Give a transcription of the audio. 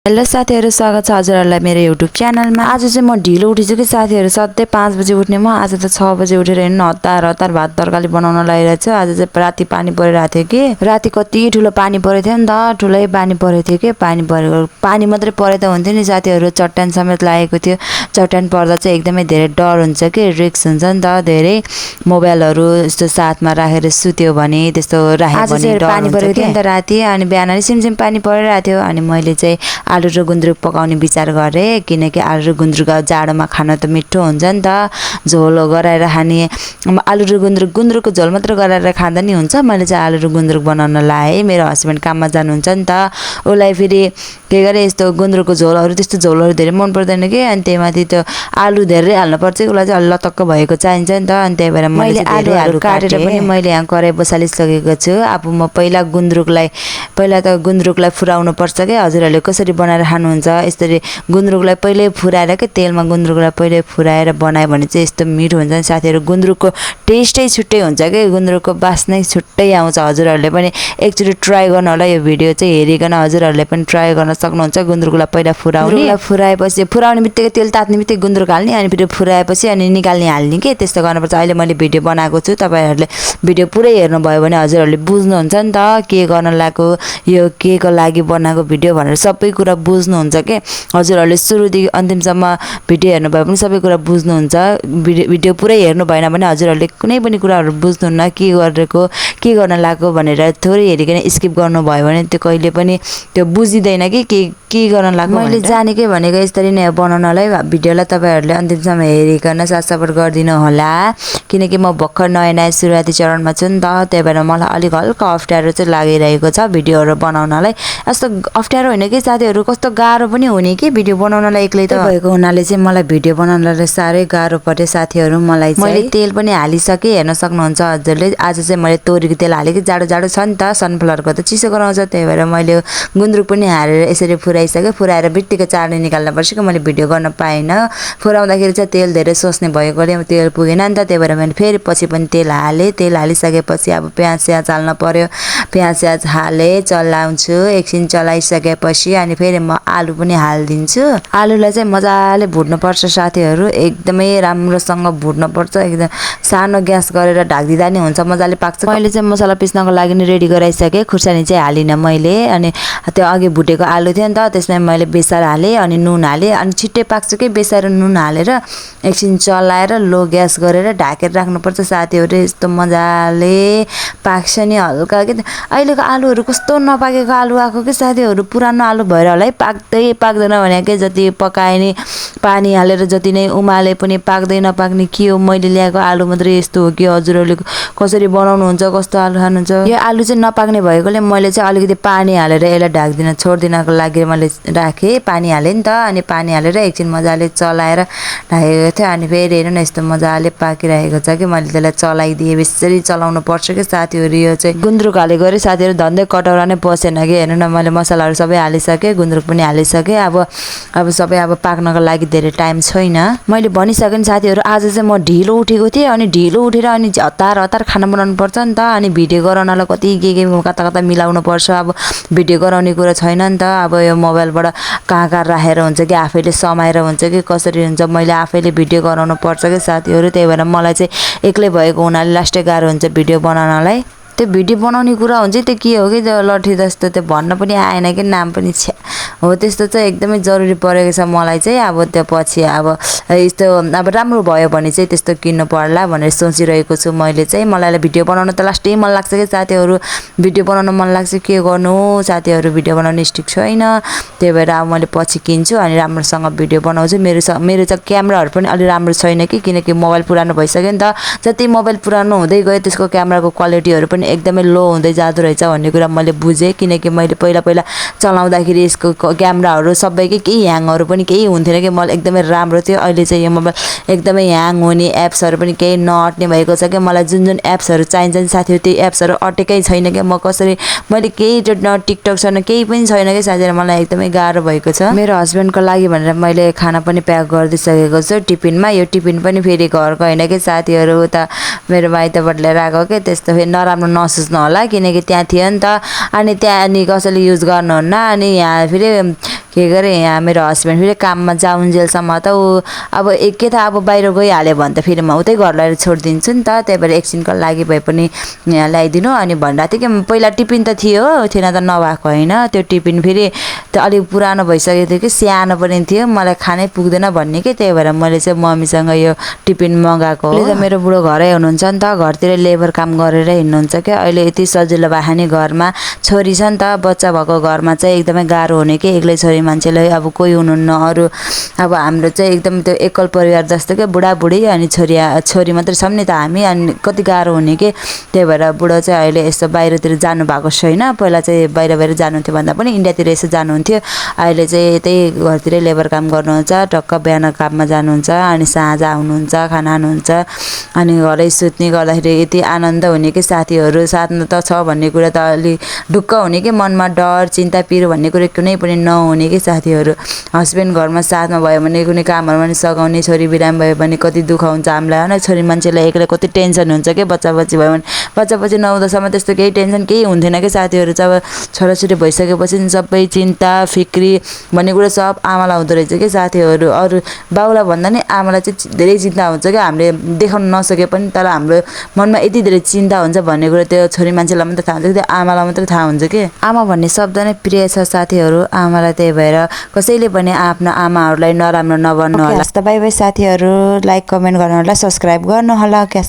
Hello साथीहरु, स्वागत छ हजुरहरुलाई मेरो युट्युब च्यानलमा। आज चाहिँ म ढिलो उठिछु कि साथीहरु। सधैँ 5 बजे उठ्ने म आज त 6 बजे उठेर हिँड्न हतार भात तरकारी बनाउन लागिरहेको छु। आज चाहिँ राति पानी परिरहेको थियो कि राति कति ठुलो पानी परेको थियो नि त, ठुलै पानी परेको थियो कि पानी मात्रै परे त हुन्थ्यो नि साथीहरु, चट्टान समेत लागेको थियो। चट्टान पर्दा चाहिँ एकदमै धेरै डर हुन्छ कि, रिस्क हुन्छ नि त। धेरै मोबाइलहरु यस्तो साथमा राखेर सुत्यो भने त्यस्तो राख्यो भने डर पानी परेको थियो नि त राति। अनि बिहान सिमसिम पानी परिरहेको थियो अनि मैले चाहिँ आलु र गुन्द्रुक पकाउने विचार गरेँ, किनकि आलु र गुन्द्रुक जाडोमा खान त मिठो हुन्छ नि त। झोल गराएर खाने, आलु र गुन्द्रुकको झोल मात्र गराएर खाँदा नि हुन्छ। मैले चाहिँ आलु र गुन्द्रुक बनाउन लाएँ। मेरो हस्बेन्ड काममा जानुहुन्छ नि त, उसलाई फेरि के गरे यस्तो गुन्द्रुकको झोलहरू, त्यस्तो झोलहरू धेरै मन पर्दैन कि। अनि त्यही माथि त्यो आलु धेरै हाल्नुपर्छ, उसलाई चाहिँ अलि लतक्क भएको चाहिन्छ नि त। अनि त्यही भएर मैले आलु काटेर पनि मैले यहाँ कराई बसालिसकेको छु। अब म पहिला त गुन्द्रुकलाई फुराउनु पर्छ कि। हजुरहरूले कसरी बनाएर खानुहुन्छ? यसरी गुन्द्रुकलाई पहिले फुराएर के तेलमा गुन्द्रुकलाई पहिले फुराएर बनायो भने चाहिँ यस्तो मिठो हुन्छ नि साथीहरु। गुन्द्रुकको टेस्टै छुट्टै हुन्छ कि, गुन्द्रुकको बास्नै छुट्टै आउँछ। हजुरहरूले पनि एकचोटि ट्राई गर्नु होला। यो भिडियो चाहिँ हेरिकन हजुरहरूले पनि ट्राई गर्न सक्नुहुन्छ। गुन्द्रुकलाई पहिला फुराएपछि फुराउने बित्तिकै तेल तात्ने बित्तिकै गुन्द्रुक हाल्ने, अनि फेरि फुराएपछि अनि निकाल्ने हाल्ने के, त्यस्तो गर्नुपर्छ। अहिले मैले भिडियो बनाएको छु, तपाईहरुले भिडियो पुरै हेर्नुभयो भने हजुरहरूले बुझ्नुहुन्छ नि त के गर्न लागेको, यो के को लागि बनाएको भिडियो भनेर सबै कुरा बुझ्नुहुन्छ के। हजुरहरूले सुरुदेखि अन्तिमसम्म भिडियो हेर्नुभयो भने सबै कुरा बुझ्नुहुन्छ। भिडियो पुरै हेर्नु भएन भने हजुरहरूले कुनै पनि कुराहरू बुझ्नुहुन्न, के गरेको के गर्न लागेको भनेर थोरै हेरिकन स्किप गर्नुभयो भने त्यो कहिले पनि त्यो बुझिदैन कि के गर्न लाग्यो। मैले जानेकै भनेको यसरी नै बनाउनलाई। भिडियोलाई तपाईहरुले अन्तिमसम्म हेरिकन साथ सपोर्ट गरिदिनु होला, किनकि म भर्खर नयाँ सुरुवाती चरणमा छु नि त। त्यही भएर मलाई अलिक हल्का अप्ठ्यारो चाहिँ लागिरहेको छ भिडियोहरू बनाउनलाई। यस्तो अप्ठ्यारो होइन कि साथीहरु, कस्तो गाह्रो पनि हुने कि भिडियो बनाउनलाई। एक्लै त भएको हुनाले चाहिँ मलाई भिडियो बनाउनलाई साह्रै गाह्रो पर्यो साथीहरु। मलाई मैले तेल पनि हालिसकेँ, हेर्न सक्नुहुन्छ हजुरले। आज चाहिँ मैले तोरीको तेल हालेँ कि जाडो छ नि त, सनफ्लावरको त चिसो गराउँछ। त्यही भएर मैले गुन्द्रुक पनि हालेर यसरी फुराइसकेँ। फुराएर बित्तिकै चार्ने निकाल्न पर्छ कि, मैले भिडियो गर्न पाइनँ। फुराउँदाखेरि चाहिँ तेल धेरै सोच्ने भएकोले तेल पुगेन नि त। त्यही भएर मैले फेरि पछि पनि तेल हालेँ। तेल हालिसकेपछि अब प्याज हाल्न पर्यो। प्याज हालेँ, चलाउँछु। एकछिन चलाइसकेपछि अनि फेरि म आलु पनि हालिदिन्छु। आलुलाई चाहिँ मजाले भुट्नुपर्छ साथीहरु, एकदमै राम्रोसँग भुट्नुपर्छ। एकदम सानो ग्यास गरेर ढाक्दिँदा नि हुन्छ, मजाले पाक्छ। मैले चाहिँ मसला पिस्नको लागि नि रेडी गराइसकेँ। खुर्सानी चाहिँ हालिनँ मैले। अनि त्यो अघि भुटेको आलु थियो नि त, त्यसमा मैले बेसार हालेँ अनि नुन हालेँ। अनि छिट्टै पाक्छ कि, बेसार नुन हालेर एकछिन चलाएर लो ग्यास गरेर ढाकेर राख्नुपर्छ साथीहरु। यस्तो मजाले पाक्छ नि हल्का कि। अहिलेको आलुहरू कस्तो नपाकेको आलु आएको कि साथीहरु, पुरानो आलु भएर होला है, पाक्दैन भने के। जति पकाए नि पानी हालेर जति नै उमाले पनि पाक्दै नपाक्ने के हो, मैले ल्याएको आलु मात्रै यस्तो हो कि। हजुरहरूले कसरी बनाउनुहुन्छ, कस्तो आलु खानुहुन्छ? यो आलु चाहिँ नपाक्ने भएकोले मैले चाहिँ अलिकति पानी हालेर यसलाई छोड्दिनको लागि मैले राखेँ। पानी हालेँ नि त, अनि पानी हालेर एकछिन मजाले चलाएर राखेको थियो। अनि फेरि हेर्नु न यस्तो मजाले पाकिरहेको छ कि। मैले त्यसलाई चलाइदिएँ, यसरी चलाउनु पर्छ कि साथीहरु। यो चाहिँ गुन्द्रुक हालेको अरे साथीहरु, धन्दै कटौरा नै पसेन कि। हेर्नु न, मैले मसलाहरू सबै हालिसकेँ, गुन्द्रुक पनि हालिसकेँ। अब सबै पाक्नको लागि धेरै टाइम छैन। मैले भनिसकेँ नि साथीहरु, आज चाहिँ म ढिलो उठेको थिएँ। अनि ढिलो उठेर अनि हतार खाना बनाउनु पर्छ नि त। अनि भिडियो गराउनलाई कति के कता मिलाउनु पर्छ। अब भिडियो गराउने कुरा छैन नि त। अब यो मोबाइलबाट कहाँ राखेर हुन्छ कि, आफैले समाएर हुन्छ कि कसरी हुन्छ, मैले आफैले भिडियो गराउनु पर्छ कि साथीहरु। त्यही भएर मलाई चाहिँ एक्लै भएको हुनाले लास्टै गाह्रो हुन्छ भिडियो बनाउनलाई। त्यो भिडियो बनाउने कुरा हुन्छ त्यो के हो कि, त्यो लट्ठी जस्तो त्यो भन्न पनि आएन कि, नाम पनि हो। त्यस्तो चाहिँ एकदमै जरुरी परेको छ मलाई चाहिँ। अब त्यो पछि अब यस्तो अब राम्रो भयो भने चाहिँ त्यस्तो किन्नु पर्ला भनेर सोचिरहेको छु मैले चाहिँ। मलाई भिडियो बनाउन त लास्टै मन लाग्छ कि साथीहरु, भिडियो बनाउन मन लाग्छ। के गर्नु साथीहरु, भिडियो बनाउन स्टिक छैन। त्यही भएर अब मैले पछि किन्छु अनि राम्रोसँग भिडियो बनाउँछु। मेरो चाहिँ क्यामेराहरू पनि अलि राम्रो छैन कि, किनकि मोबाइल पुरानो भइसक्यो नि त। जति मोबाइल पुरानो हुँदै गयो त्यसको क्यामेराको क्वालिटीहरू पनि एकदमै लो हुँदै जाँदो रहेछ भन्ने कुरा मैले बुझेँ। किनकि मैले पहिला चलाउँदाखेरि यसको क्यामेराहरू सबैकै केही ह्याङहरू पनि केही हुन्थेन कि, मलाई एकदमै राम्रो थियो। अहिले चाहिँ यो मोबाइल एकदमै ह्याङ हुने, एप्सहरू पनि केही नअट्ने भएको छ कि। मलाई जुन एप्सहरू चाहिन्छ नि साथीहरु, त्यो एप्सहरू अटेकै छैन कि। मैले केही टिकटक छैन, केही पनि छैन कि साथीहरु। मलाई एकदमै गाह्रो भएको छ। मेरो हस्बेन्डको लागि भनेर मैले खाना पनि प्याक गरिदिइसकेको छु टिफिनमा। यो टिफिन पनि फेरि घरको होइन कि साथीहरु, उता मेरो माइतबाट लिएर आएको कि। त्यस्तो फेरि नराम्रो नसोच्नु होला, किनकि त्यहाँ थियो नि त। अनि त्यहाँ कसैले युज गर्नुहुन्न। अनि यहाँ फेरि के गरे यहाँ मेरो हस्बेन्ड फेरि काममा जाउन्जेलसम्म त ऊ अब के त अब बाहिर गइहाल्यो भने त फेरि म उतै घर ल्याएर छोडिदिन्छु नि त, त्यही भएर एकछिनको लागि भए पनि यहाँ ल्याइदिनु। अनि भनिरहेको थियो कि पहिला टिफिन त थियो हो, थिएन त नभएको होइन, त्यो टिफिन फेरि त्यो अलिक पुरानो भइसकेको थियो कि सानो पनि थियो, मलाई खानै पुग्दैन भन्ने कि, त्यही भएर मैले चाहिँ मम्मीसँग यो टिफिन मगाएको हो। अहिले त मेरो बुढो घरै हुनुहुन्छ नि त, घरतिर लेबर काम गरेर हिँड्नुहुन्छ क्या। अहिले यति सजिलो भयो नि घरमा छोरी छ नि त, बच्चा भएको घरमा चाहिँ एकदमै गाह्रो हुने कि, एक्लै छोरी मान्छेलाई अब कोही हुनुहुन्न अरू। अब हाम्रो चाहिँ एकदम त्यो एकल परिवार जस्तो क्या, बुढाबुढी अनि छोरी मात्रै छौँ नि त हामी, अनि कति गाह्रो हुने कि, त्यही भएर बुढो चाहिँ अहिले यस्तो बाहिरतिर जानु भएको छैन। पहिला चाहिँ बाहिर जानुहुन्थ्यो भन्दा पनि इन्डियातिर यसो जानुहुन्थ्यो, अहिले चाहिँ त्यही घरतिरै लेबर काम गर्नुहुन्छ, टक्क बिहान काममा जानुहुन्छ अनि साँझ आउनुहुन्छ, खाना खानुहुन्छ अनि घरै सुत्ने गर्दाखेरि यति आनन्द हुने कि साथीहरू साथमा त छ भन्ने कुरा त अलि ढुक्क हुने कि, मनमा डर चिन्ता पिरो भन्ने कुरो कुनै पनि नहुने कि साथीहरू। हस्बेन्ड घरमा साथमा भयो भने कुनै कामहरू पनि सघाउने, छोरी बिरामी भयो भने कति दुःख हुन्छ हामीलाई होइन, छोरी मान्छेलाई एक्लै कति टेन्सन हुन्छ कि, बच्चा बच्ची भयो भने, बच्चा बच्ची नहुँदासम्म त्यस्तो केही टेन्सन केही हुन्थेन कि साथीहरू। जब छोराछोरी भइसकेपछि सबै चिन्ता फिक्री भन्ने कुरो सब आमालाई हुँदो रहेछ कि साथीहरू। अरू बाउलाई भन्दा नि आमालाई चाहिँ धेरै चिन्ता हुन्छ क्या, हामीले देखाउन नसके पनि तर हाम्रो मनमा यति धेरै चिन्ता हुन्छ भन्ने कुरो त्यो छोरी मान्छेलाई मात्रै थाहा हुन्छ कि, त्यो आमालाई मात्रै थाहा हुन्छ कि। आमा भन्ने शब्द नै प्रिय छ साथीहरू आमालाई, त्यही भएर कसैले पनि आफ्नो आमाहरूलाई नराम्रो नभन्नु होला। बाई बाई साथीहरू, लाइक कमेन्ट गर्नु होला, सब्सक्राइब गर्नु होला क्या।